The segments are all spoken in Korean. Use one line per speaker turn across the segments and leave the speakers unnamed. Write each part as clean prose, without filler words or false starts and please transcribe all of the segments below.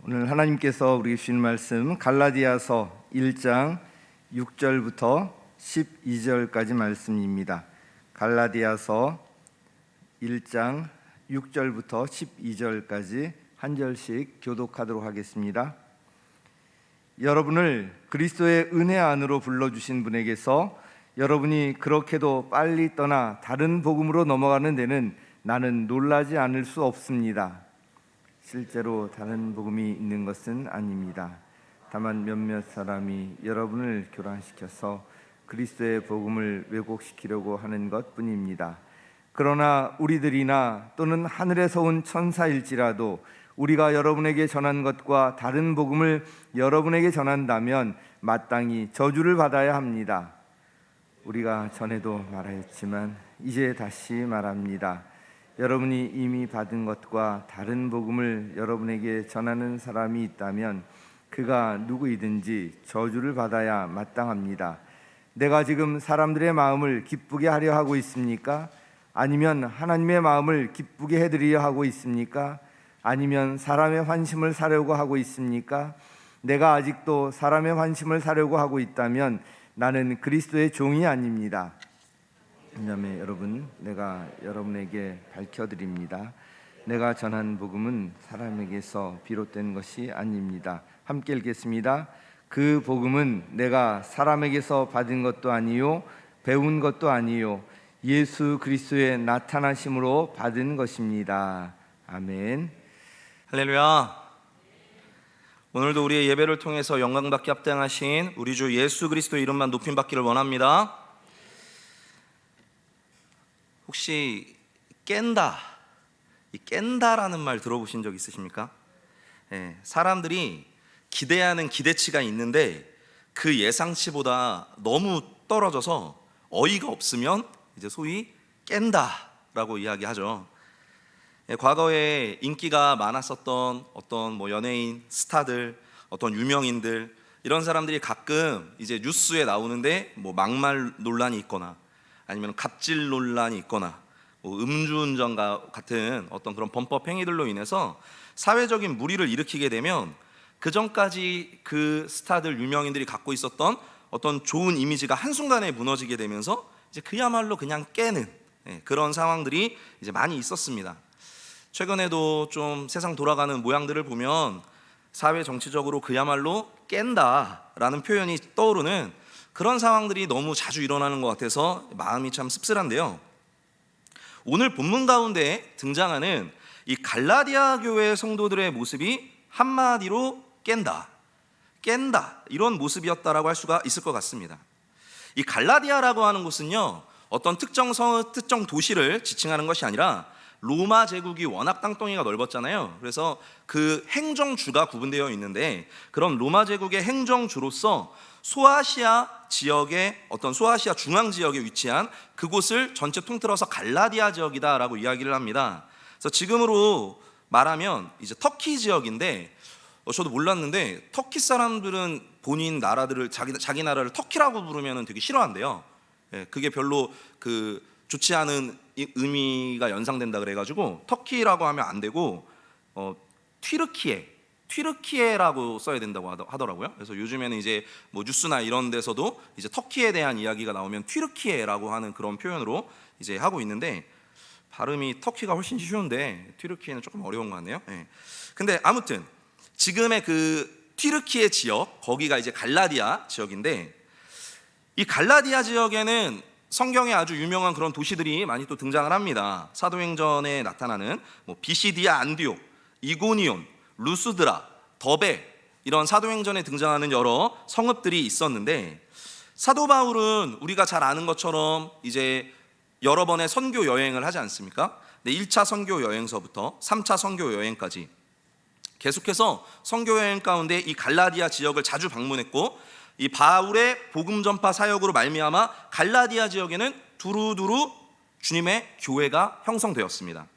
오늘 하나님께서 우리에게 주신 말씀 갈라디아서 1장 6절부터 12절까지 말씀입니다. 갈라디아서 1장 6절부터 12절까지 한 절씩 교독하도록 하겠습니다. 여러분을 그리스도의 은혜 안으로 불러주신 분에게서 여러분이 그렇게도 빨리 떠나 다른 복음으로 넘어가는 데는 나는 놀라지 않을 수 없습니다. 실제로 다른 복음이 있는 것은 아닙니다. 다만 몇몇 사람이 여러분을 교란시켜서 그리스도의 복음을 왜곡시키려고 하는 것뿐입니다. 그러나 우리들이나 또는 하늘에서 온 천사일지라도 우리가 여러분에게 전한 것과 다른 복음을 여러분에게 전한다면 마땅히 저주를 받아야 합니다. 우리가 전에도 말하였지만 이제 다시 말합니다. 여러분이 이미 받은 것과 다른 복음을 여러분에게 전하는 사람이 있다면 그가 누구이든지 저주를 받아야 마땅합니다. 내가 지금 사람들의 마음을 기쁘게 하려 하고 있습니까? 아니면 하나님의 마음을 기쁘게 해드리려 하고 있습니까? 아니면 사람의 환심을 사려고 하고 있습니까? 내가 아직도 사람의 환심을 사려고 하고 있다면 나는 그리스도의 종이 아닙니다. 왜냐하면 여러분, 내가 여러분에게 밝혀드립니다. 내가 전한 복음은 사람에게서 비롯된 것이 아닙니다. 함께 읽겠습니다. 그 복음은 내가 사람에게서 받은 것도 아니요 배운 것도 아니요 예수 그리스도의 나타나심으로 받은 것입니다. 아멘.
할렐루야. 오늘도 우리의 예배를 통해서 영광받기 합당하신 우리 주 예수 그리스도 이름만 높임받기를 원합니다. 혹시 깬다, 이 깬다라는 말 들어보신 적 있으십니까? 사람들이 기대하는 기대치가 있는데 그 예상치보다 너무 떨어져서 어이가 없으면 이제 소위 깬다라고 이야기하죠. 과거에 인기가 많았었던 어떤 연예인, 스타들, 어떤 유명인들 이런 사람들이 가끔 이제 뉴스에 나오는데 막말 논란이 있거나 아니면 갑질 논란이 있거나 음주운전 같은 어떤 그런 범법 행위들로 인해서 사회적인 물의를 일으키게 되면 그 전까지 그 스타들, 유명인들이 갖고 있었던 어떤 좋은 이미지가 한순간에 무너지게 되면서 이제 그야말로 그냥 깨는 그런 상황들이 이제 많이 있었습니다. 최근에도 좀 세상 돌아가는 모양들을 보면 사회 정치적으로 그야말로 깬다라는 표현이 떠오르는 그런 상황들이 너무 자주 일어나는 것 같아서 마음이 참 씁쓸한데요. 오늘 본문 가운데 등장하는 이 갈라디아 교회 성도들의 모습이 한마디로 깬다 이런 모습이었다라고 할 수가 있을 것 같습니다. 이 갈라디아라고 하는 곳은요, 어떤 특정 성, 특정 도시를 지칭하는 것이 아니라 로마 제국이 워낙 땅덩이가 넓었잖아요. 그래서 그 행정주가 구분되어 있는데 그런 로마 제국의 행정주로서 소아시아 지역의 어떤 소아시아 중앙 지역에 위치한 그곳을 전체 통틀어서 갈라디아 지역이다라고 이야기를 합니다. 그래서 지금으로 말하면 이제 터키 지역인데 저도 몰랐는데 터키 사람들은 본인 나라들을 자기 나라를 터키라고 부르면 되게 싫어한대요. 그게 별로 좋지 않은 의미가 연상된다 그래가지고 터키라고 하면 안 되고 튀르키예라고 써야 된다고 하더라고요. 그래서 요즘에는 이제 뉴스나 이런 데서도 이제 터키에 대한 이야기가 나오면 튀르키예라고 하는 그런 표현으로 이제 하고 있는데 발음이 터키가 훨씬 쉬운데 튀르키예는 조금 어려운 것 같네요. 근데 아무튼 지금의 그 튀르키예 지역, 거기가 이제 갈라디아 지역인데 이 갈라디아 지역에는 성경에 아주 유명한 그런 도시들이 많이 또 등장을 합니다. 사도행전에 나타나는 비시디아 안디옥, 이고니온, 루스드라, 더베 이런 사도행전에 등장하는 여러 성읍들이 있었는데 사도 바울은 우리가 잘 아는 것처럼 이제 여러 번의 선교 여행을 하지 않습니까? 1차 선교 여행서부터 3차 선교 여행까지 계속해서 선교 여행 가운데 이 갈라디아 지역을 자주 방문했고 이 바울의 복음 전파 사역으로 말미암아 갈라디아 지역에는 두루두루 주님의 교회가 형성되었습니다.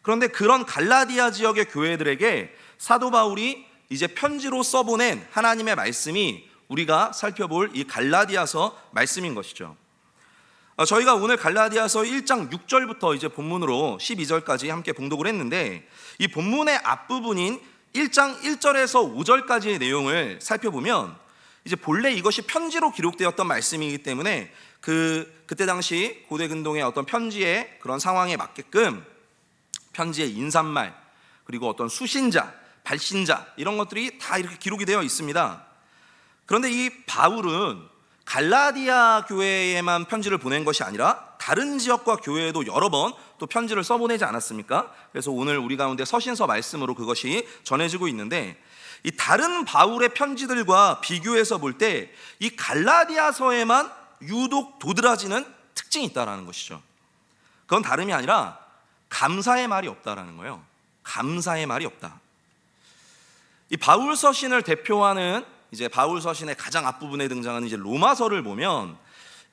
그런데 그런 갈라디아 지역의 교회들에게 사도 바울이 이제 편지로 써보낸 하나님의 말씀이 우리가 살펴볼 이 갈라디아서 말씀인 것이죠. 저희가 오늘 갈라디아서 1장 6절부터 이제 본문으로 12절까지 함께 봉독을 했는데 이 본문의 앞부분인 1장 1절에서 5절까지의 내용을 살펴보면 이제 본래 이것이 편지로 기록되었던 말씀이기 때문에 그때 당시 고대 근동의 어떤 편지의 그런 상황에 맞게끔 편지의 인사말, 그리고 어떤 수신자, 발신자, 이런 것들이 다 이렇게 기록이 되어 있습니다. 그런데 이 바울은 갈라디아 교회에만 편지를 보낸 것이 아니라 다른 지역과 교회에도 여러 번 또 편지를 써보내지 않았습니까? 그래서 오늘 우리 가운데 서신서 말씀으로 그것이 전해지고 있는데, 이 다른 바울의 편지들과 비교해서 볼 때 이 갈라디아서에만 유독 도드라지는 특징이 있다라는 것이죠. 그건 다름이 아니라 감사의 말이 없다라는 거예요. 감사의 말이 없다. 이 바울 서신을 대표하는 이제 바울 서신의 가장 앞부분에 등장하는 이제 로마서를 보면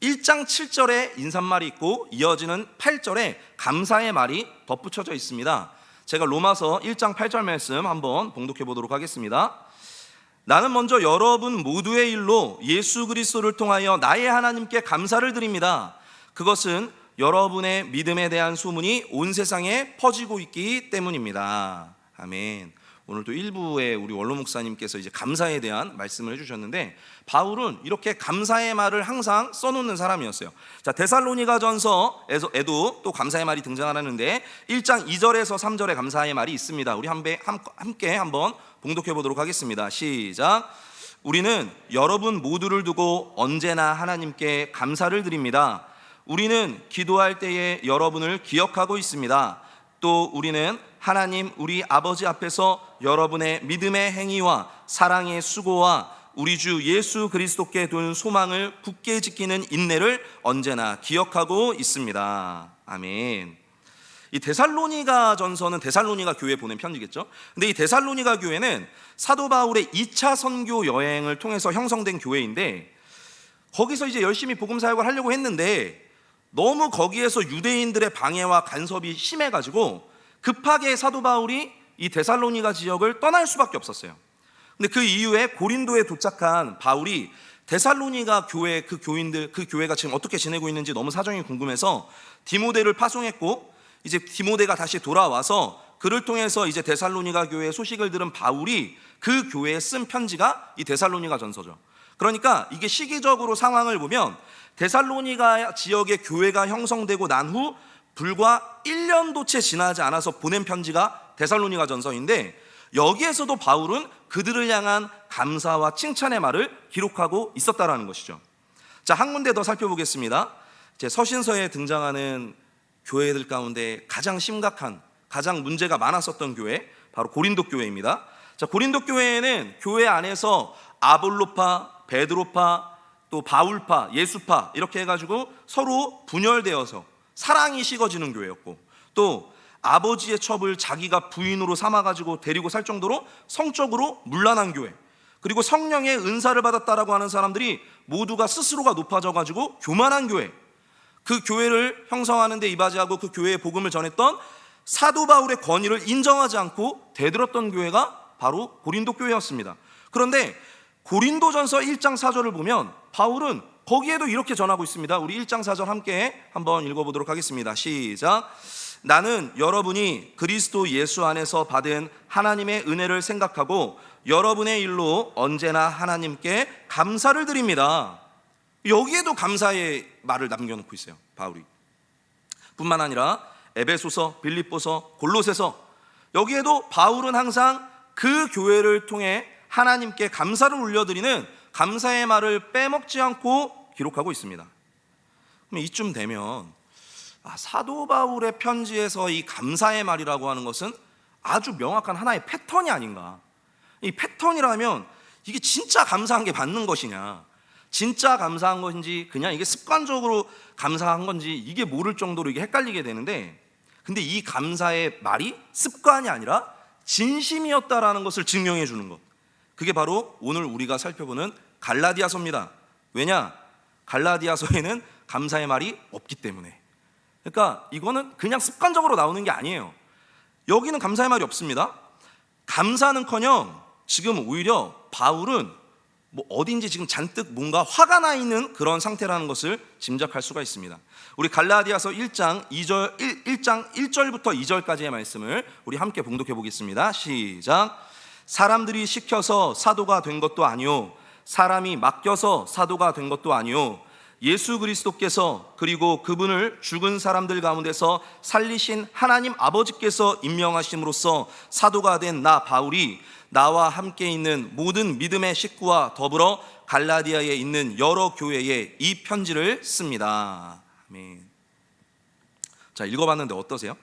1장 7절에 인사말이 있고 이어지는 8절에 감사의 말이 덧붙여져 있습니다. 제가 로마서 1장 8절 말씀 한번 봉독해 보도록 하겠습니다. 나는 먼저 여러분 모두의 일로 예수 그리스도를 통하여 나의 하나님께 감사를 드립니다. 그것은 여러분의 믿음에 대한 소문이 온 세상에 퍼지고 있기 때문입니다. 아멘. 오늘도 일부에 우리 원로 목사님께서 이제 감사에 대한 말씀을 해주셨는데, 바울은 이렇게 감사의 말을 항상 써놓는 사람이었어요. 자, 데살로니가전서에도 또 감사의 말이 등장하는데 1장 2절에서 3절에 감사의 말이 있습니다. 우리 함께 한번 봉독해 보도록 하겠습니다. 시작. 우리는 여러분 모두를 두고 언제나 하나님께 감사를 드립니다. 우리는 기도할 때에 여러분을 기억하고 있습니다. 또 우리는 하나님 우리 아버지 앞에서 여러분의 믿음의 행위와 사랑의 수고와 우리 주 예수 그리스도께 둔 소망을 굳게 지키는 인내를 언제나 기억하고 있습니다. 아멘. 이 데살로니가 전서는 데살로니가 교회에 보낸 편지겠죠. 근데 이 데살로니가 교회는 사도 바울의 2차 선교 여행을 통해서 형성된 교회인데, 거기서 이제 열심히 복음 사역을 하려고 했는데 너무 거기에서 유대인들의 방해와 간섭이 심해가지고 급하게 사도 바울이 이 데살로니가 지역을 떠날 수밖에 없었어요. 근데 그 이후에 고린도에 도착한 바울이 데살로니가 교회 그 교인들, 그 교회가 지금 어떻게 지내고 있는지 너무 사정이 궁금해서 디모데를 파송했고, 이제 디모데가 다시 돌아와서 그를 통해서 이제 데살로니가 교회의 소식을 들은 바울이 그 교회에 쓴 편지가 이 데살로니가 전서죠. 그러니까 이게 시기적으로 상황을 보면 데살로니가 지역의 교회가 형성되고 난 후 불과 1년도 채 지나지 않아서 보낸 편지가 데살로니가 전서인데, 여기에서도 바울은 그들을 향한 감사와 칭찬의 말을 기록하고 있었다라는 것이죠. 자, 한 군데 더 살펴보겠습니다. 제 서신서에 등장하는 교회들 가운데 가장 심각한, 가장 문제가 많았었던 교회, 바로 고린도 교회입니다. 자, 고린도 교회에는 교회 안에서 아볼로파, 베드로파, 또 바울파, 예수파 이렇게 해가지고 서로 분열되어서 사랑이 식어지는 교회였고, 또 아버지의 첩을 자기가 부인으로 삼아가지고 데리고 살 정도로 성적으로 문란한 교회, 그리고 성령의 은사를 받았다라고 하는 사람들이 모두가 스스로가 높아져가지고 교만한 교회, 그 교회를 형성하는 데 이바지하고 그 교회의 복음을 전했던 사도 바울의 권위를 인정하지 않고 대들었던 교회가 바로 고린도 교회였습니다. 그런데 고린도전서 1장 4절을 보면 바울은 거기에도 이렇게 전하고 있습니다. 우리 1장 4절 함께 한번 읽어보도록 하겠습니다. 시작. 나는 여러분이 그리스도 예수 안에서 받은 하나님의 은혜를 생각하고 여러분의 일로 언제나 하나님께 감사를 드립니다. 여기에도 감사의 말을 남겨놓고 있어요, 바울이. 뿐만 아니라 에베소서, 빌립보서, 골로새서, 여기에도 바울은 항상 그 교회를 통해 하나님께 감사를 올려드리는 감사의 말을 빼먹지 않고 기록하고 있습니다. 그럼 이쯤 되면 사도 바울의 편지에서 이 감사의 말이라고 하는 것은 아주 명확한 하나의 패턴이 아닌가. 이 패턴이라면 이게 진짜 감사한 게 맞는 것이냐, 진짜 감사한 것인지 그냥 이게 습관적으로 감사한 건지 이게 모를 정도로 이게 헷갈리게 되는데, 근데 이 감사의 말이 습관이 아니라 진심이었다라는 것을 증명해 주는 것, 그게 바로 오늘 우리가 살펴보는 갈라디아서입니다. 왜냐? 갈라디아서에는 감사의 말이 없기 때문에. 그러니까 이거는 그냥 습관적으로 나오는 게 아니에요. 여기는 감사의 말이 없습니다. 감사는커녕 지금 오히려 바울은 어딘지 지금 잔뜩 뭔가 화가 나 있는 그런 상태라는 것을 짐작할 수가 있습니다. 우리 갈라디아서 1장 1절부터 2절까지의 말씀을 우리 함께 봉독해 보겠습니다. 시작. 사람들이 시켜서 사도가 된 것도 아니요 사람이 맡겨서 사도가 된 것도 아니요 예수 그리스도께서 그리고 그분을 죽은 사람들 가운데서 살리신 하나님 아버지께서 임명하심으로써 사도가 된 나 바울이 나와 함께 있는 모든 믿음의 식구와 더불어 갈라디아에 있는 여러 교회에 이 편지를 씁니다. 아멘. 자, 읽어봤는데 어떠세요?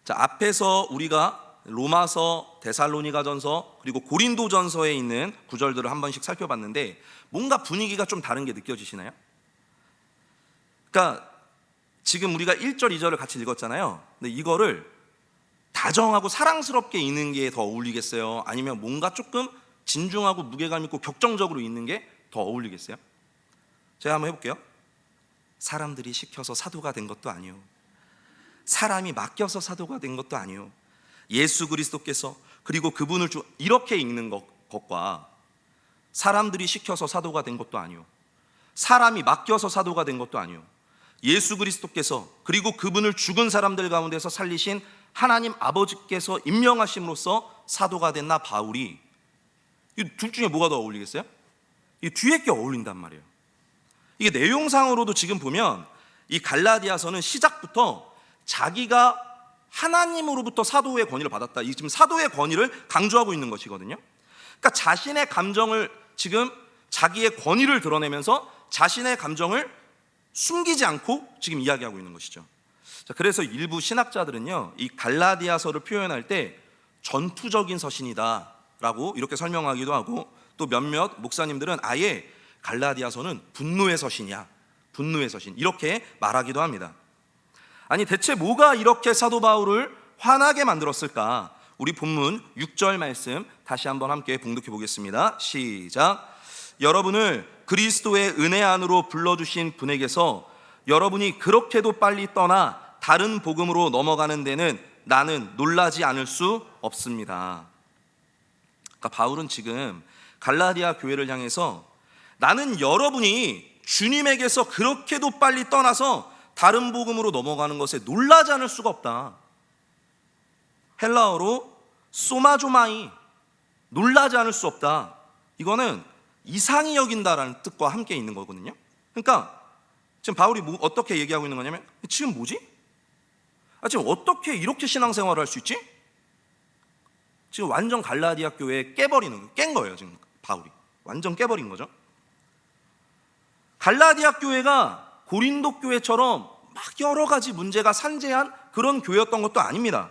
자, 앞에서 우리가 로마서, 데살로니가전서 그리고 고린도전서에 있는 구절들을 한 번씩 살펴봤는데 뭔가 분위기가 좀 다른 게 느껴지시나요? 그러니까 지금 우리가 1절, 2절을 같이 읽었잖아요. 근데 이거를 다정하고 사랑스럽게 읽는 게 더 어울리겠어요? 아니면 뭔가 조금 진중하고 무게감 있고 격정적으로 읽는 게 더 어울리겠어요? 제가 한번 해볼게요. 사람들이 시켜서 사도가 된 것도 아니요 사람이 맡겨서 사도가 된 것도 아니요 예수 그리스도께서 그리고 그분을 이렇게 읽는 것과 사람들이 시켜서 사도가 된 것도 아니요 사람이 맡겨서 사도가 된 것도 아니요 예수 그리스도께서 그리고 그분을 죽은 사람들 가운데서 살리신 하나님 아버지께서 임명하심으로써 사도가 된 나 바울이 이 둘 중에 뭐가 더 어울리겠어요? 이 뒤에 게 어울린단 말이에요. 이게 내용상으로도 지금 보면 이 갈라디아서는 시작부터 자기가 하나님으로부터 사도의 권위를 받았다. 이 지금 사도의 권위를 강조하고 있는 것이거든요. 그러니까 자신의 감정을 지금 자기의 권위를 드러내면서 자신의 감정을 숨기지 않고 지금 이야기하고 있는 것이죠. 자, 그래서 일부 신학자들은요, 이 갈라디아서를 표현할 때 전투적인 서신이다라고 이렇게 설명하기도 하고 또 몇몇 목사님들은 아예 갈라디아서는 분노의 서신이야. 분노의 서신. 이렇게 말하기도 합니다. 아니 대체 뭐가 이렇게 사도 바울을 화나게 만들었을까? 우리 본문 6절 말씀 다시 한번 함께 봉독해 보겠습니다. 시작. 여러분을 그리스도의 은혜 안으로 불러주신 분에게서 여러분이 그렇게도 빨리 떠나 다른 복음으로 넘어가는 데는 나는 놀라지 않을 수 없습니다. 그러니까 바울은 지금 갈라디아 교회를 향해서 나는 여러분이 주님에게서 그렇게도 빨리 떠나서 다른 복음으로 넘어가는 것에 놀라지 않을 수가 없다. 헬라어로 소마조마이, 놀라지 않을 수 없다. 이거는 이상히 여긴다라는 뜻과 함께 있는 거거든요. 그러니까 지금 바울이 어떻게 얘기하고 있는 거냐면 지금 뭐지? 지금 어떻게 이렇게 신앙생활을 할 수 있지? 지금 완전 갈라디아 교회에 깬 거예요. 지금 바울이 완전 깨버린 거죠. 갈라디아 교회가 고린도 교회처럼 막 여러 가지 문제가 산재한 그런 교회였던 것도 아닙니다.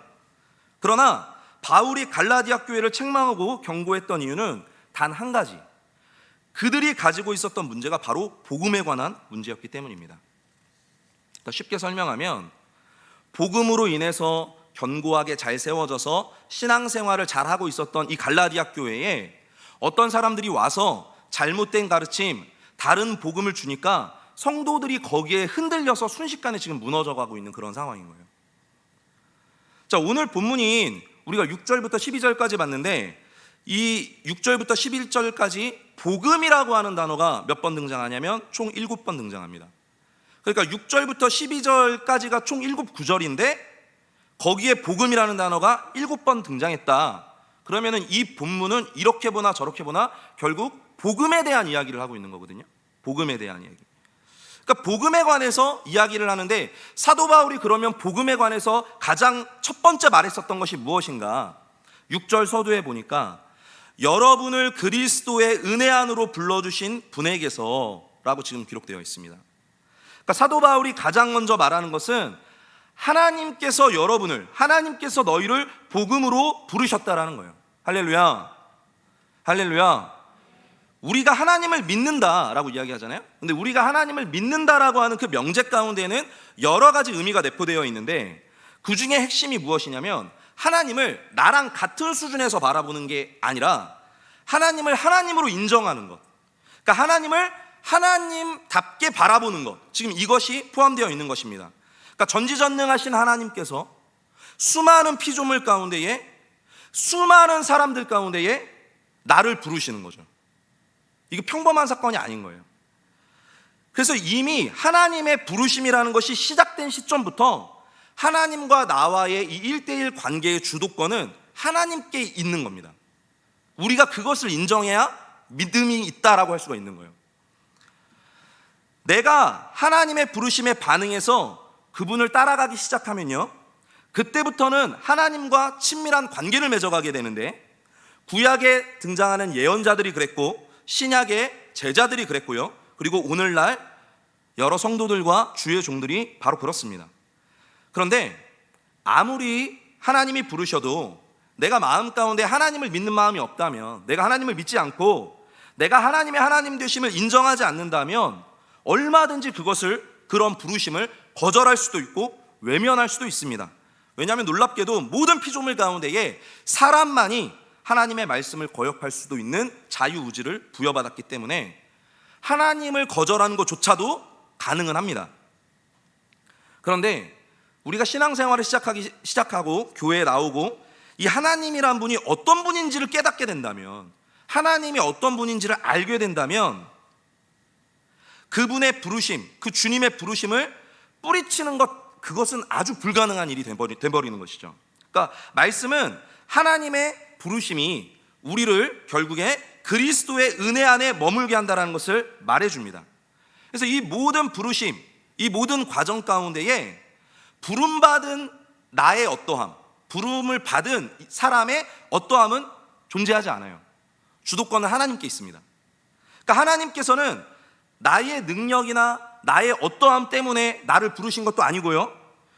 그러나 바울이 갈라디아 교회를 책망하고 경고했던 이유는 단 한 가지, 그들이 가지고 있었던 문제가 바로 복음에 관한 문제였기 때문입니다. 더 쉽게 설명하면 복음으로 인해서 견고하게 잘 세워져서 신앙생활을 잘하고 있었던 이 갈라디아 교회에 어떤 사람들이 와서 잘못된 가르침, 다른 복음을 주니까 성도들이 거기에 흔들려서 순식간에 지금 무너져가고 있는 그런 상황인 거예요. 자, 오늘 본문인 우리가 6절부터 12절까지 봤는데 이 6절부터 11절까지 복음이라고 하는 단어가 몇 번 등장하냐면 총 7번 등장합니다. 그러니까 6절부터 12절까지가 총 7구절인데 거기에 복음이라는 단어가 7번 등장했다. 그러면은 이 본문은 이렇게 보나 저렇게 보나 결국 복음에 대한 이야기를 하고 있는 거거든요. 복음에 대한 이야기. 그러니까 복음에 관해서 이야기를 하는데 사도 바울이 그러면 복음에 관해서 가장 첫 번째 말했었던 것이 무엇인가? 6절 서두에 보니까 여러분을 그리스도의 은혜 안으로 불러주신 분에게서 라고 지금 기록되어 있습니다. 그러니까 사도 바울이 가장 먼저 말하는 것은 하나님께서 여러분을, 하나님께서 너희를 복음으로 부르셨다라는 거예요. 할렐루야. 할렐루야. 우리가 하나님을 믿는다라고 이야기하잖아요. 근데 우리가 하나님을 믿는다라고 하는 그 명제 가운데는 여러 가지 의미가 내포되어 있는데 그 중에 핵심이 무엇이냐면 하나님을 나랑 같은 수준에서 바라보는 게 아니라 하나님을 하나님으로 인정하는 것. 그러니까 하나님을 하나님답게 바라보는 것. 지금 이것이 포함되어 있는 것입니다. 그러니까 전지전능하신 하나님께서 수많은 피조물 가운데에 수많은 사람들 가운데에 나를 부르시는 거죠. 이게 평범한 사건이 아닌 거예요. 그래서 이미 하나님의 부르심이라는 것이 시작된 시점부터 하나님과 나와의 이 1대1 관계의 주도권은 하나님께 있는 겁니다. 우리가 그것을 인정해야 믿음이 있다라고 할 수가 있는 거예요. 내가 하나님의 부르심에 반응해서 그분을 따라가기 시작하면요, 그때부터는 하나님과 친밀한 관계를 맺어가게 되는데, 구약에 등장하는 예언자들이 그랬고 신약의 제자들이 그랬고요, 그리고 오늘날 여러 성도들과 주의 종들이 바로 그렇습니다. 그런데 아무리 하나님이 부르셔도 내가 마음 가운데 하나님을 믿는 마음이 없다면, 내가 하나님을 믿지 않고 내가 하나님의 하나님 되심을 인정하지 않는다면 얼마든지 그런 부르심을 거절할 수도 있고 외면할 수도 있습니다. 왜냐하면 놀랍게도 모든 피조물 가운데에 사람만이 하나님의 말씀을 거역할 수도 있는 자유의지를 부여받았기 때문에 하나님을 거절하는 것조차도 가능은 합니다. 그런데 우리가 신앙생활을 시작하고 교회에 나오고 이 하나님이란 분이 어떤 분인지를 깨닫게 된다면, 하나님이 어떤 분인지를 알게 된다면 그분의 부르심, 그 주님의 부르심을 뿌리치는 것, 그것은 아주 불가능한 일이 돼버리는 것이죠. 그러니까 말씀은 하나님의 부르심이 우리를 결국에 그리스도의 은혜 안에 머물게 한다는 것을 말해줍니다. 그래서 이 모든 부르심, 이 모든 과정 가운데에 부름받은 나의 어떠함, 부름을 받은 사람의 어떠함은 존재하지 않아요. 주도권은 하나님께 있습니다. 그러니까 하나님께서는 나의 능력이나 나의 어떠함 때문에 나를 부르신 것도 아니고요,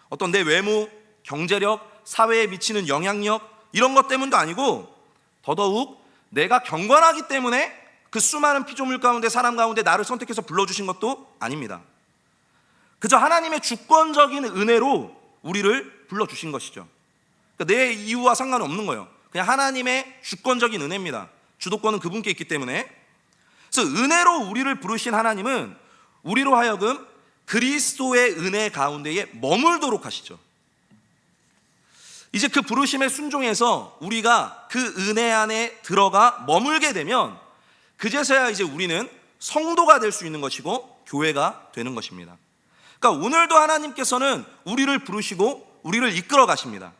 어떤 내 외모, 경제력, 사회에 미치는 영향력 이런 것 때문도 아니고, 더더욱 내가 경건하기 때문에 그 수많은 피조물 가운데, 사람 가운데 나를 선택해서 불러주신 것도 아닙니다. 그저 하나님의 주권적인 은혜로 우리를 불러주신 것이죠. 그러니까 내 이유와 상관없는 거예요. 그냥 하나님의 주권적인 은혜입니다. 주도권은 그분께 있기 때문에. 그래서 은혜로 우리를 부르신 하나님은 우리로 하여금 그리스도의 은혜 가운데에 머물도록 하시죠. 이제 그 부르심에 순종해서 우리가 그 은혜 안에 들어가 머물게 되면 그제서야 이제 우리는 성도가 될 수 있는 것이고 교회가 되는 것입니다. 그러니까 오늘도 하나님께서는 우리를 부르시고 우리를 이끌어 가십니다.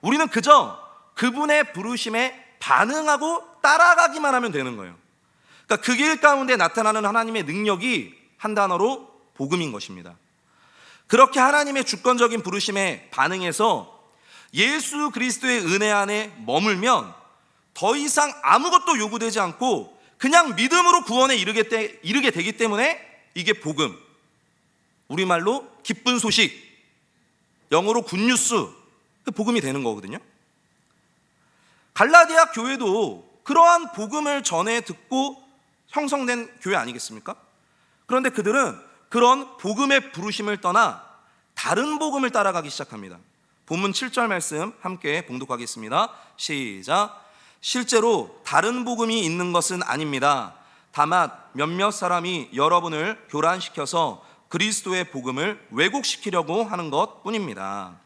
우리는 그저 그분의 부르심에 반응하고 따라가기만 하면 되는 거예요. 그러니까 그 길 가운데 나타나는 하나님의 능력이 한 단어로 복음인 것입니다. 그렇게 하나님의 주권적인 부르심에 반응해서 예수 그리스도의 은혜 안에 머물면 더 이상 아무것도 요구되지 않고 그냥 믿음으로 구원에 이르게 되기 때문에 이게 복음, 우리말로 기쁜 소식, 영어로 굿뉴스, 복음이 되는 거거든요. 갈라디아 교회도 그러한 복음을 전해 듣고 형성된 교회 아니겠습니까? 그런데 그들은 그런 복음의 부르심을 떠나 다른 복음을 따라가기 시작합니다. 본문 7절 말씀 함께 봉독하겠습니다. 시작. 실제로 다른 복음이 있는 것은 아닙니다. 다만 몇몇 사람이 여러분을 교란시켜서 그리스도의 복음을 왜곡시키려고 하는 것 뿐입니다.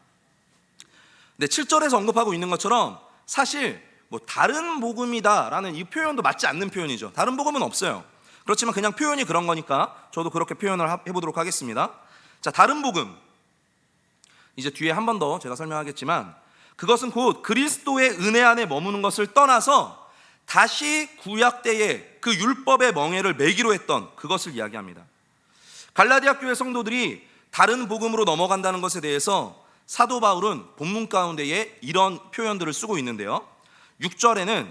네, 7절에서 언급하고 있는 것처럼 사실 다른 복음이다라는 이 표현도 맞지 않는 표현이죠. 다른 복음은 없어요. 그렇지만 그냥 표현이 그런 거니까 저도 그렇게 표현을 해보도록 하겠습니다. 자, 다른 복음, 이제 뒤에 한 번 더 제가 설명하겠지만 그것은 곧 그리스도의 은혜 안에 머무는 것을 떠나서 다시 구약 때의 그 율법의 멍에를 매기로 했던 그것을 이야기합니다. 갈라디아 교회 성도들이 다른 복음으로 넘어간다는 것에 대해서 사도 바울은 본문 가운데에 이런 표현들을 쓰고 있는데요, 6절에는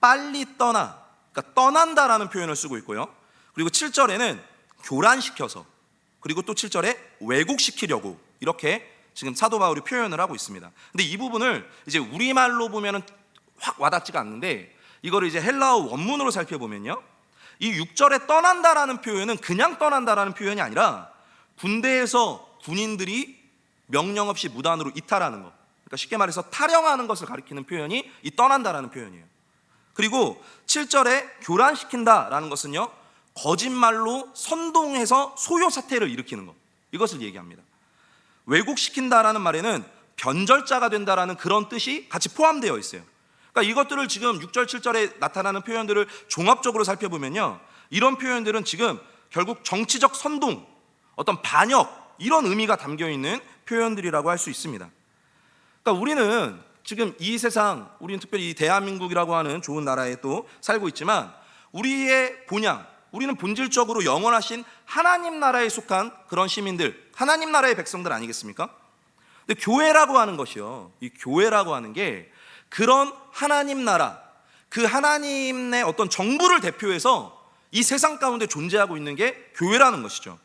빨리 떠나, 그러니까 떠난다라는 표현을 쓰고 있고요, 그리고 7절에는 교란시켜서, 그리고 또 7절에 왜곡시키려고, 이렇게 지금 사도 바울이 표현을 하고 있습니다. 근데 이 부분을 이제 우리말로 보면은 확 와닿지가 않는데, 이거를 이제 헬라어 원문으로 살펴보면요, 이 6절에 떠난다라는 표현은 그냥 떠난다라는 표현이 아니라 군대에서 군인들이 명령 없이 무단으로 이탈하는 것, 그러니까 쉽게 말해서 탈영하는 것을 가리키는 표현이 이 떠난다라는 표현이에요. 그리고 7절에 교란시킨다라는 것은요, 거짓말로 선동해서 소요 사태를 일으키는 것, 이것을 얘기합니다. 왜곡시킨다라는 말에는 변절자가 된다라는 그런 뜻이 같이 포함되어 있어요. 그러니까 이것들을 지금 6절 7절에 나타나는 표현들을 종합적으로 살펴보면요, 이런 표현들은 지금 결국 정치적 선동, 어떤 반역, 이런 의미가 담겨 있는 표현들이라고 할 수 있습니다. 그러니까 우리는 지금 이 세상, 우리는 특별히 이 대한민국이라고 하는 좋은 나라에 또 살고 있지만 우리의 본향, 우리는 본질적으로 영원하신 하나님 나라에 속한 그런 시민들, 하나님 나라의 백성들 아니겠습니까? 근데 교회라고 하는 것이요, 이 교회라고 하는 게 그런 하나님 나라, 그 하나님의 어떤 정부를 대표해서 이 세상 가운데 존재하고 있는 게 교회라는 것이죠.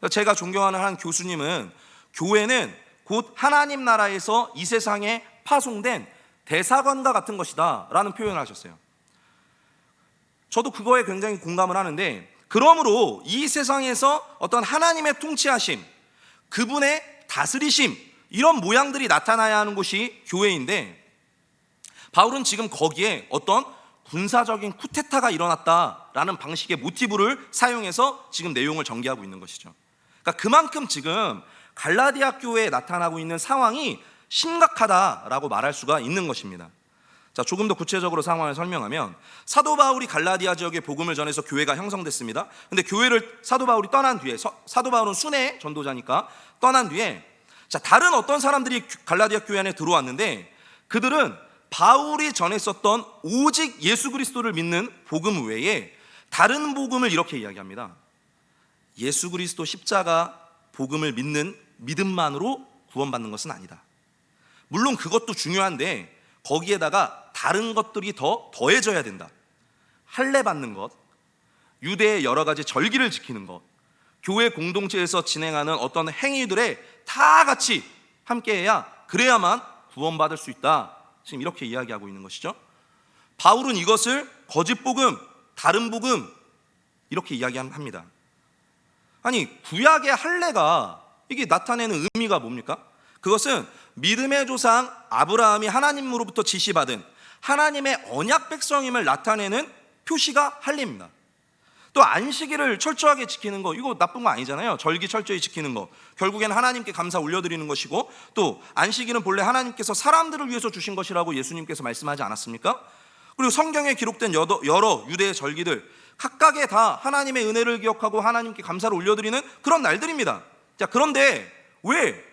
제가 존경하는 한 교수님은 교회는 곧 하나님 나라에서 이 세상에 파송된 대사관과 같은 것이다 라는 표현을 하셨어요. 저도 그거에 굉장히 공감을 하는데, 그러므로 이 세상에서 어떤 하나님의 통치하심, 그분의 다스리심, 이런 모양들이 나타나야 하는 곳이 교회인데, 바울은 지금 거기에 어떤 군사적인 쿠데타가 일어났다라는 방식의 모티브를 사용해서 지금 내용을 전개하고 있는 것이죠. 그러니까 그만큼 지금 갈라디아 교회에 나타나고 있는 상황이 심각하다라고 말할 수가 있는 것입니다. 자, 조금 더 구체적으로 상황을 설명하면, 사도 바울이 갈라디아 지역에 복음을 전해서 교회가 형성됐습니다. 근데 교회를 사도 바울이 떠난 뒤에, 사도 바울은 순회 전도자니까 떠난 뒤에, 자, 다른 어떤 사람들이 갈라디아 교회 안에 들어왔는데, 그들은 바울이 전했었던 오직 예수 그리스도를 믿는 복음 외에 다른 복음을 이렇게 이야기합니다. 예수 그리스도 십자가 복음을 믿는 믿음만으로 구원받는 것은 아니다. 물론 그것도 중요한데 거기에다가 다른 것들이 더 더해져야 된다. 할례 받는 것, 유대의 여러 가지 절기를 지키는 것, 교회 공동체에서 진행하는 어떤 행위들에 다 같이 함께해야 그래야만 구원받을 수 있다. 지금 이렇게 이야기하고 있는 것이죠. 바울은 이것을 거짓 복음, 다른 복음 이렇게 이야기합니다. 아니, 구약의 할례가 이게 나타내는 의미가 뭡니까? 그것은 믿음의 조상 아브라함이 하나님으로부터 지시받은 하나님의 언약 백성임을 나타내는 표시가 할례입니다. 또 안식일을 철저하게 지키는 거, 이거 나쁜 거 아니잖아요. 절기 철저히 지키는 거, 결국엔 하나님께 감사 올려드리는 것이고, 또 안식일은 본래 하나님께서 사람들을 위해서 주신 것이라고 예수님께서 말씀하지 않았습니까? 그리고 성경에 기록된 여러 유대의 절기들 각각에 다 하나님의 은혜를 기억하고 하나님께 감사를 올려드리는 그런 날들입니다. 자, 그런데 왜?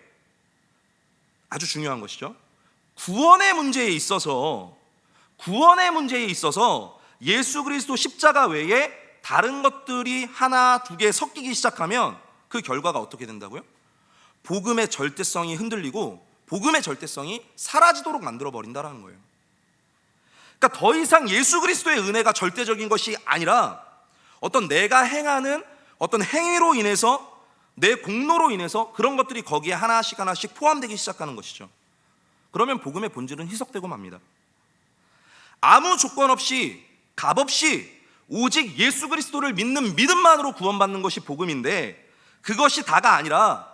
아주 중요한 것이죠. 구원의 문제에 있어서 예수 그리스도 십자가 외에 다른 것들이 하나 두 개 섞이기 시작하면 그 결과가 어떻게 된다고요? 복음의 절대성이 흔들리고 복음의 절대성이 사라지도록 만들어 버린다는 거예요. 그러니까 더 이상 예수 그리스도의 은혜가 절대적인 것이 아니라 어떤 내가 행하는 어떤 행위로 인해서, 내 공로로 인해서 그런 것들이 거기에 하나씩 포함되기 시작하는 것이죠. 그러면 복음의 본질은 희석되고 맙니다. 아무 조건 없이, 값 없이 오직 예수 그리스도를 믿는 믿음만으로 구원받는 것이 복음인데, 그것이 다가 아니라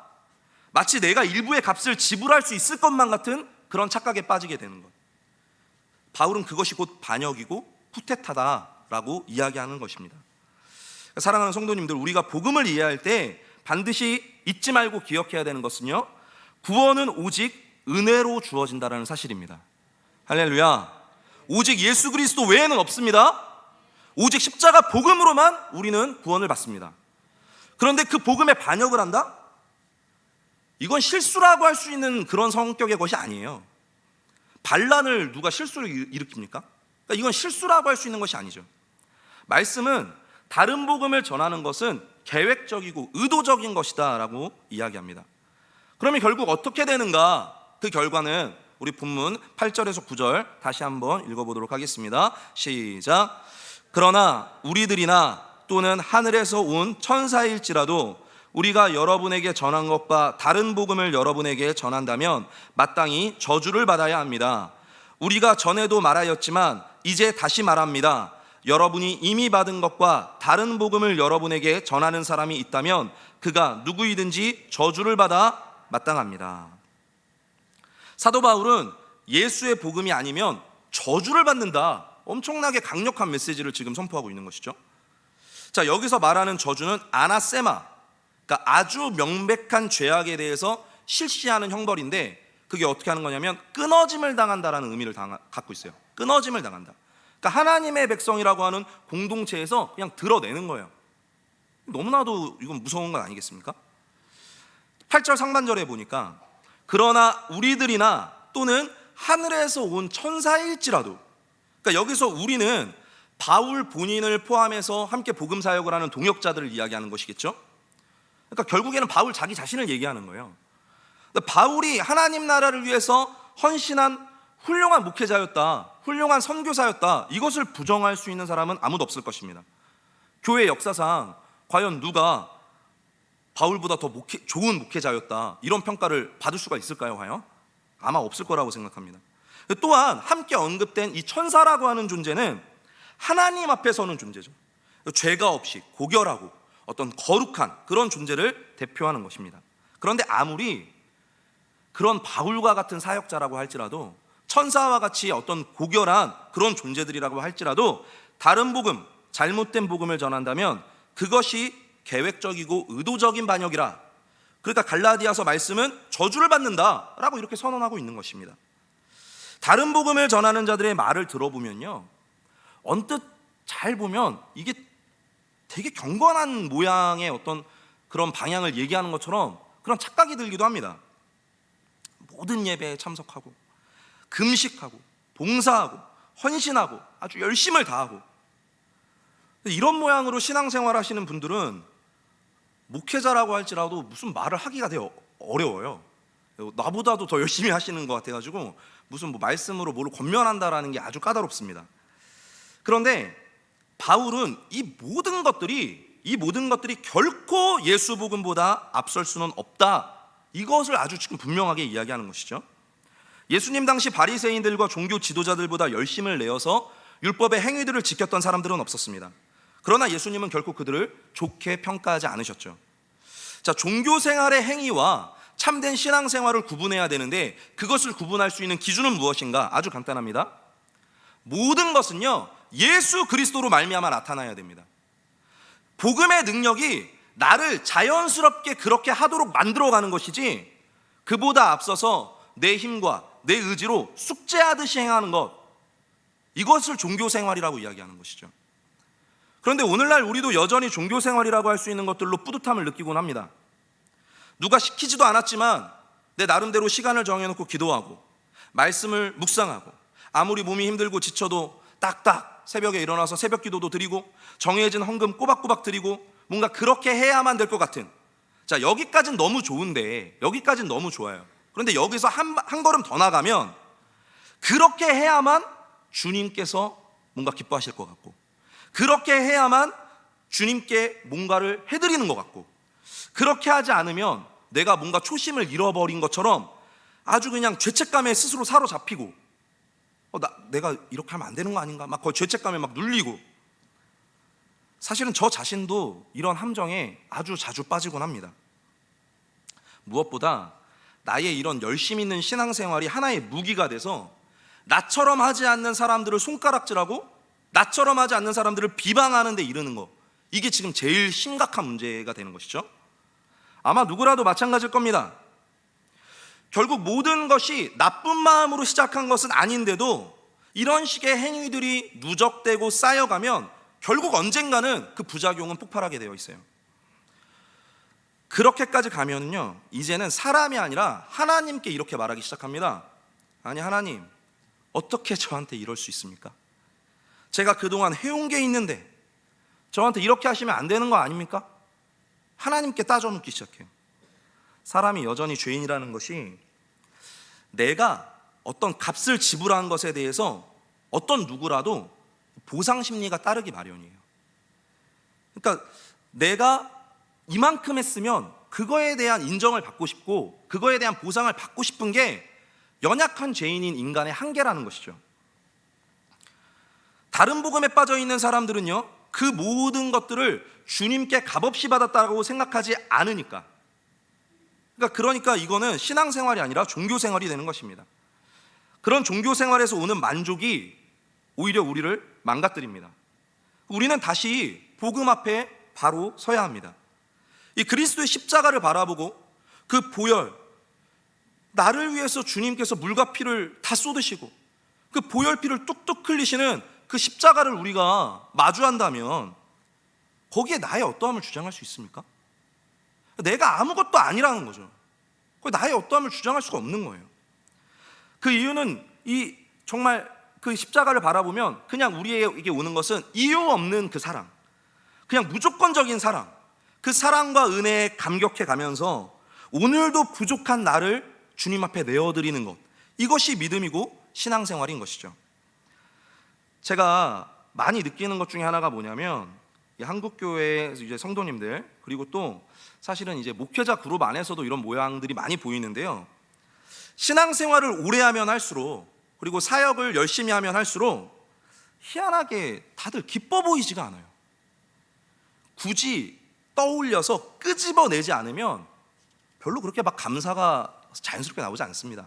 마치 내가 일부의 값을 지불할 수 있을 것만 같은 그런 착각에 빠지게 되는 것. 바울은 그것이 곧 반역이고 쿠데타다라고 이야기하는 것입니다. 사랑하는 성도님들, 우리가 복음을 이해할 때 반드시 잊지 말고 기억해야 되는 것은요, 구원은 오직 은혜로 주어진다는 사실입니다. 할렐루야. 오직 예수 그리스도 외에는 없습니다. 오직 십자가 복음으로만 우리는 구원을 받습니다. 그런데 그 복음에 반역을 한다? 이건 실수라고 할 수 있는 그런 성격의 것이 아니에요. 반란을 누가 실수로 일으킵니까? 그러니까 이건 실수라고 할 수 있는 것이 아니죠. 말씀은 다른 복음을 전하는 것은 계획적이고 의도적인 것이다 라고 이야기합니다. 그러면 결국 어떻게 되는가? 그 결과는 우리 본문 8절에서 9절 다시 한번 읽어보도록 하겠습니다. 시작. 그러나 우리들이나 또는 하늘에서 온 천사일지라도 우리가 여러분에게 전한 것과 다른 복음을 여러분에게 전한다면 마땅히 저주를 받아야 합니다. 우리가 전에도 말하였지만 이제 다시 말합니다. 여러분이 이미 받은 것과 다른 복음을 여러분에게 전하는 사람이 있다면 그가 누구이든지 저주를 받아 마땅합니다. 사도 바울은 예수의 복음이 아니면 저주를 받는다, 엄청나게 강력한 메시지를 지금 선포하고 있는 것이죠. 자, 여기서 말하는 저주는 아나세마, 그러니까 아주 명백한 죄악에 대해서 실시하는 형벌인데, 그게 어떻게 하는 거냐면 끊어짐을 당한다라는 의미를 갖고 있어요. 끊어짐을 당한다. 그러니까 하나님의 백성이라고 하는 공동체에서 그냥 드러내는 거예요. 너무나도 이건 무서운 건 아니겠습니까? 8절 상반절에 보니까 그러나 우리들이나 또는 하늘에서 온 천사일지라도, 그러니까 여기서 우리는 바울 본인을 포함해서 함께 복음 사역을 하는 동역자들을 이야기하는 것이겠죠. 그러니까 결국에는 바울 자기 자신을 얘기하는 거예요. 그러니까 바울이 하나님 나라를 위해서 헌신한 훌륭한 목회자였다, 훌륭한 선교사였다, 이것을 부정할 수 있는 사람은 아무도 없을 것입니다. 교회 역사상 과연 누가 바울보다 더 좋은 목회자였다, 이런 평가를 받을 수가 있을까요? 과연? 아마 없을 거라고 생각합니다. 또한 함께 언급된 이 천사라고 하는 존재는 하나님 앞에 서는 존재죠. 죄가 없이 고결하고 어떤 거룩한 그런 존재를 대표하는 것입니다. 그런데 아무리 그런 바울과 같은 사역자라고 할지라도, 천사와 같이 어떤 고결한 그런 존재들이라고 할지라도, 다른 복음, 잘못된 복음을 전한다면 그것이 계획적이고 의도적인 반역이라, 그러니까 갈라디아서 말씀은 저주를 받는다라고 이렇게 선언하고 있는 것입니다. 다른 복음을 전하는 자들의 말을 들어보면요, 언뜻 잘 보면 이게 되게 경건한 모양의 어떤 그런 방향을 얘기하는 것처럼 그런 착각이 들기도 합니다. 모든 예배에 참석하고 금식하고 봉사하고 헌신하고 아주 열심을 다하고, 이런 모양으로 신앙생활 하시는 분들은 목회자라고 할지라도 무슨 말을 하기가 되게 어려워요. 나보다도 더 열심히 하시는 것 같아가지고 무슨 뭐 말씀으로 뭐를 권면한다라는 게 아주 까다롭습니다. 그런데 바울은 이 모든 것들이 결코 예수 복음보다 앞설 수는 없다, 이것을 아주 지금 분명하게 이야기하는 것이죠. 예수님 당시 바리새인들과 종교 지도자들보다 열심을 내어서 율법의 행위들을 지켰던 사람들은 없었습니다. 그러나 예수님은 결코 그들을 좋게 평가하지 않으셨죠. 자, 종교 생활의 행위와 참된 신앙 생활을 구분해야 되는데, 그것을 구분할 수 있는 기준은 무엇인가? 아주 간단합니다. 모든 것은요, 예수 그리스도로 말미암아 나타나야 됩니다. 복음의 능력이 나를 자연스럽게 그렇게 하도록 만들어가는 것이지, 그보다 앞서서 내 힘과 내 의지로 숙제하듯이 행하는 것, 이것을 종교생활이라고 이야기하는 것이죠. 그런데 오늘날 우리도 여전히 종교생활이라고 할 수 있는 것들로 뿌듯함을 느끼곤 합니다. 누가 시키지도 않았지만 내 나름대로 시간을 정해놓고 기도하고 말씀을 묵상하고, 아무리 몸이 힘들고 지쳐도 딱딱 새벽에 일어나서 새벽 기도도 드리고 정해진 헌금 꼬박꼬박 드리고, 뭔가 그렇게 해야만 될 것 같은, 자, 여기까지는 너무 좋은데, 여기까지는 너무 좋아요. 그런데 여기서 한 걸음 더 나가면 그렇게 해야만 주님께서 뭔가 기뻐하실 것 같고, 그렇게 해야만 주님께 뭔가를 해드리는 것 같고, 그렇게 하지 않으면 내가 뭔가 초심을 잃어버린 것처럼 아주 그냥 죄책감에 스스로 사로잡히고, 내가 이렇게 하면 안 되는 거 아닌가, 막 거의 죄책감에 막 눌리고, 사실은 저 자신도 이런 함정에 아주 자주 빠지곤 합니다. 무엇보다 나의 이런 열심 있는 신앙생활이 하나의 무기가 돼서 나처럼 하지 않는 사람들을 손가락질하고 나처럼 하지 않는 사람들을 비방하는 데 이르는 거, 이게 지금 제일 심각한 문제가 되는 것이죠. 아마 누구라도 마찬가지일 겁니다. 결국 모든 것이 나쁜 마음으로 시작한 것은 아닌데도 이런 식의 행위들이 누적되고 쌓여가면 결국 언젠가는 그 부작용은 폭발하게 되어 있어요. 그렇게까지 가면요, 이제는 사람이 아니라 하나님께 이렇게 말하기 시작합니다. 아니, 하나님, 어떻게 저한테 이럴 수 있습니까? 제가 그동안 해온 게 있는데 저한테 이렇게 하시면 안 되는 거 아닙니까? 하나님께 따져묻기 시작해요. 사람이 여전히 죄인이라는 것이 내가 어떤 값을 지불한 것에 대해서 어떤 누구라도 보상 심리가 따르기 마련이에요. 그러니까 내가 이만큼 했으면 그거에 대한 인정을 받고 싶고, 그거에 대한 보상을 받고 싶은 게 연약한 죄인인 인간의 한계라는 것이죠. 다른 복음에 빠져 있는 사람들은요, 그 모든 것들을 주님께 값없이 받았다고 생각하지 않으니까, 그러니까 이거는 신앙생활이 아니라 종교생활이 되는 것입니다. 그런 종교생활에서 오는 만족이 오히려 우리를 망가뜨립니다. 우리는 다시 복음 앞에 바로 서야 합니다. 이 그리스도의 십자가를 바라보고 그 보혈, 나를 위해서 주님께서 물과 피를 다 쏟으시고 그 보혈피를 뚝뚝 흘리시는 그 십자가를 우리가 마주한다면 거기에 나의 어떠함을 주장할 수 있습니까? 내가 아무것도 아니라는 거죠. 나의 어떠함을 주장할 수가 없는 거예요. 그 이유는 이 정말 그 십자가를 바라보면 그냥 우리에게 오는 것은 이유 없는 그 사랑, 그냥 무조건적인 사랑, 그 사랑과 은혜에 감격해 가면서 오늘도 부족한 나를 주님 앞에 내어드리는 것, 이것이 믿음이고 신앙생활인 것이죠. 제가 많이 느끼는 것 중에 하나가 뭐냐면, 이 한국교회 이제 성도님들, 그리고 또 사실은 이제 목회자 그룹 안에서도 이런 모양들이 많이 보이는데요, 신앙생활을 오래 하면 할수록, 그리고 사역을 열심히 하면 할수록 희한하게 다들 기뻐 보이지가 않아요. 굳이 떠올려서 끄집어내지 않으면 별로 그렇게 막 감사가 자연스럽게 나오지 않습니다.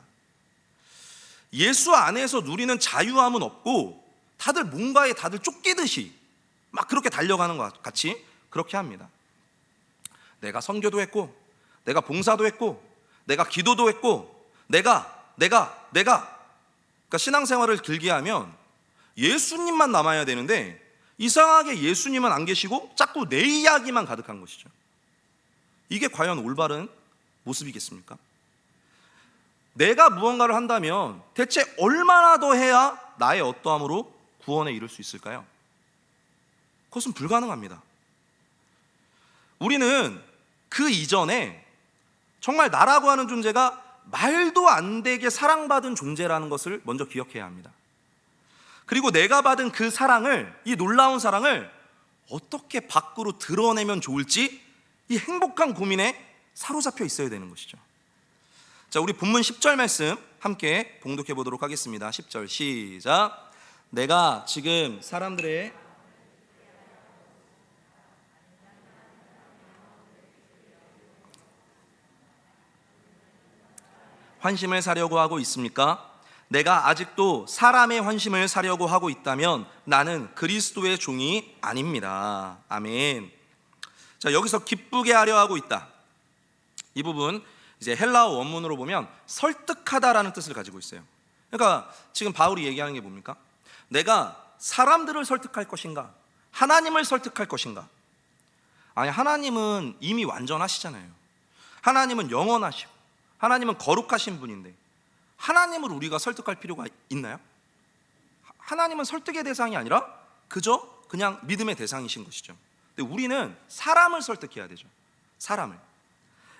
예수 안에서 누리는 자유함은 없고 다들 뭔가에 다들 쫓기듯이 막 그렇게 달려가는 것 같이 그렇게 합니다. 내가 선교도 했고, 내가 봉사도 했고, 내가 기도도 했고, 내가 그러니까 신앙생활을 길게 하면 예수님만 남아야 되는데 이상하게 예수님은 안 계시고 자꾸 내 이야기만 가득한 것이죠. 이게 과연 올바른 모습이겠습니까? 내가 무언가를 한다면 대체 얼마나 더 해야 나의 어떠함으로 구원에 이를 수 있을까요? 그것은 불가능합니다. 우리는 그 이전에 정말 나라고 하는 존재가 말도 안 되게 사랑받은 존재라는 것을 먼저 기억해야 합니다. 그리고 내가 받은 그 사랑을, 이 놀라운 사랑을 어떻게 밖으로 드러내면 좋을지 이 행복한 고민에 사로잡혀 있어야 되는 것이죠. 자, 우리 본문 10절 말씀 함께 봉독해 보도록 하겠습니다. 10절 시작. 내가 지금 사람들의 환심을 사려고 하고 있습니까? 내가 아직도 사람의 환심을 사려고 하고 있다면 나는 그리스도의 종이 아닙니다. 아멘. 자, 여기서 기쁘게 하려 하고 있다, 이 부분 이제 헬라어 원문으로 보면 설득하다라는 뜻을 가지고 있어요. 그러니까 지금 바울이 얘기하는 게 뭡니까? 내가 사람들을 설득할 것인가, 하나님을 설득할 것인가? 아니, 하나님은 이미 완전하시잖아요. 하나님은 영원하시고 하나님은 거룩하신 분인데 하나님을 우리가 설득할 필요가 있나요? 하나님은 설득의 대상이 아니라 그냥 믿음의 대상이신 것이죠. 근데 우리는 사람을 설득해야 되죠. 사람을.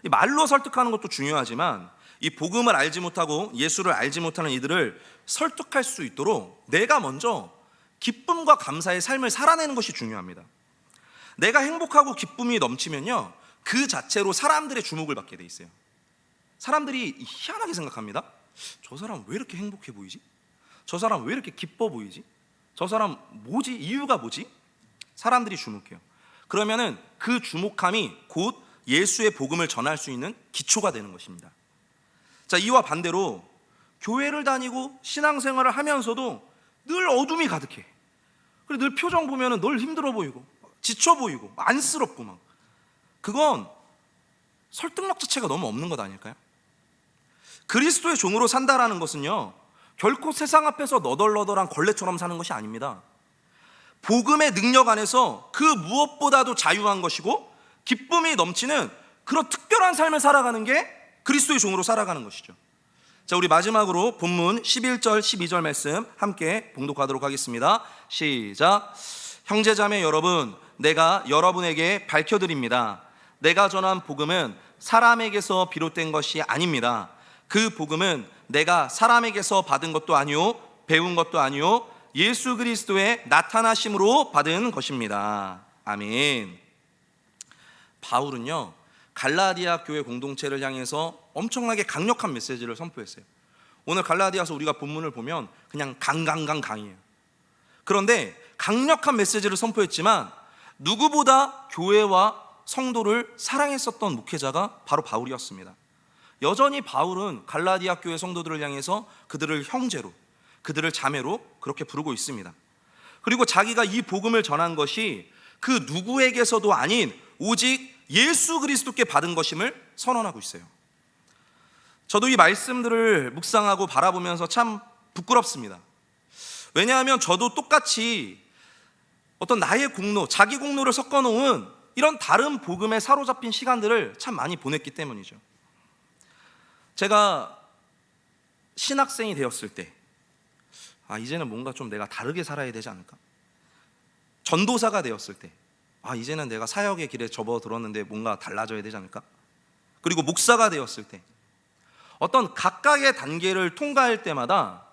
이 말로 설득하는 것도 중요하지만 이 복음을 알지 못하고 예수를 알지 못하는 이들을 설득할 수 있도록 내가 먼저 기쁨과 감사의 삶을 살아내는 것이 중요합니다. 내가 행복하고 기쁨이 넘치면요, 그 자체로 사람들의 주목을 받게 돼 있어요. 사람들이 희한하게 생각합니다. 저 사람 왜 이렇게 행복해 보이지? 저 사람 왜 이렇게 기뻐 보이지? 저 사람 뭐지? 이유가 뭐지? 사람들이 주목해요. 그러면은 그 주목함이 곧 예수의 복음을 전할 수 있는 기초가 되는 것입니다. 자, 이와 반대로 교회를 다니고 신앙생활을 하면서도 늘 어둠이 가득해. 그리고 늘 표정 보면은 늘 힘들어 보이고 지쳐 보이고 안쓰럽고 막, 그건 설득력 자체가 너무 없는 것 아닐까요? 그리스도의 종으로 산다라는 것은요, 결코 세상 앞에서 너덜너덜한 걸레처럼 사는 것이 아닙니다. 복음의 능력 안에서 그 무엇보다도 자유한 것이고 기쁨이 넘치는 그런 특별한 삶을 살아가는 게 그리스도의 종으로 살아가는 것이죠. 자, 우리 마지막으로 본문 11절 12절 말씀 함께 봉독하도록 하겠습니다. 시작. 형제자매 여러분, 내가 여러분에게 밝혀드립니다. 내가 전한 복음은 사람에게서 비롯된 것이 아닙니다. 그 복음은 내가 사람에게서 받은 것도 아니요 배운 것도 아니요 예수 그리스도의 나타나심으로 받은 것입니다. 아멘. 바울은요, 갈라디아 교회 공동체를 향해서 엄청나게 강력한 메시지를 선포했어요. 오늘 갈라디아서 우리가 본문을 보면 그냥 강이에요. 그런데 강력한 메시지를 선포했지만 누구보다 교회와 성도를 사랑했었던 목회자가 바로 바울이었습니다. 여전히 바울은 갈라디아 교회 성도들을 향해서 그들을 형제로, 그들을 자매로 그렇게 부르고 있습니다. 그리고 자기가 이 복음을 전한 것이 그 누구에게서도 아닌 오직 예수 그리스도께 받은 것임을 선언하고 있어요. 저도 이 말씀들을 묵상하고 바라보면서 참 부끄럽습니다. 왜냐하면 저도 똑같이 어떤 나의 공로, 자기 공로를 섞어놓은 이런 다른 복음에 사로잡힌 시간들을 참 많이 보냈기 때문이죠. 제가 신학생이 되었을 때 이제는 뭔가 좀 내가 다르게 살아야 되지 않을까? 전도사가 되었을 때 이제는 내가 사역의 길에 접어들었는데 뭔가 달라져야 되지 않을까? 그리고 목사가 되었을 때 어떤 각각의 단계를 통과할 때마다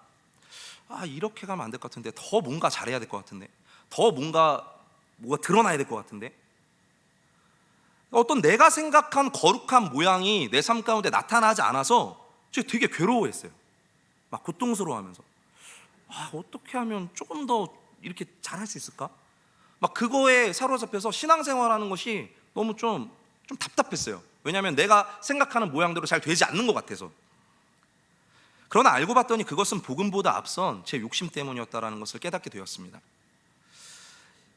이렇게 가면 안 될 것 같은데, 더 뭔가 잘해야 될 것 같은데, 더 뭐가 드러나야 될 것 같은데, 어떤 내가 생각한 거룩한 모양이 내 삶 가운데 나타나지 않아서 제가 되게 괴로워했어요. 막 고통스러워하면서 어떻게 하면 조금 더 이렇게 잘할 수 있을까? 막 그거에 사로잡혀서 신앙생활하는 것이 너무 좀 답답했어요. 왜냐하면 내가 생각하는 모양대로 잘 되지 않는 것 같아서. 그러나 알고 봤더니 그것은 복음보다 앞선 제 욕심 때문이었다라는 것을 깨닫게 되었습니다.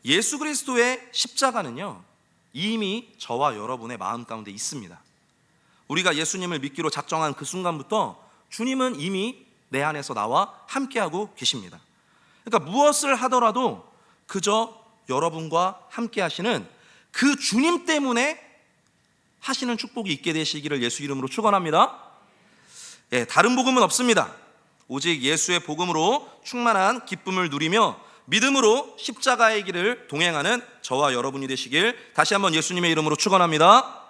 예수 그리스도의 십자가는요, 이미 저와 여러분의 마음 가운데 있습니다. 우리가 예수님을 믿기로 작정한 그 순간부터 주님은 이미 내 안에서 나와 함께하고 계십니다. 그러니까 무엇을 하더라도 그저 여러분과 함께 하시는 그 주님 때문에 하시는 축복이 있게 되시기를 예수 이름으로 축원합니다. 다른 복음은 없습니다. 오직 예수의 복음으로 충만한 기쁨을 누리며 믿음으로 십자가의 길을 동행하는 저와 여러분이 되시길 다시 한번 예수님의 이름으로 축원합니다.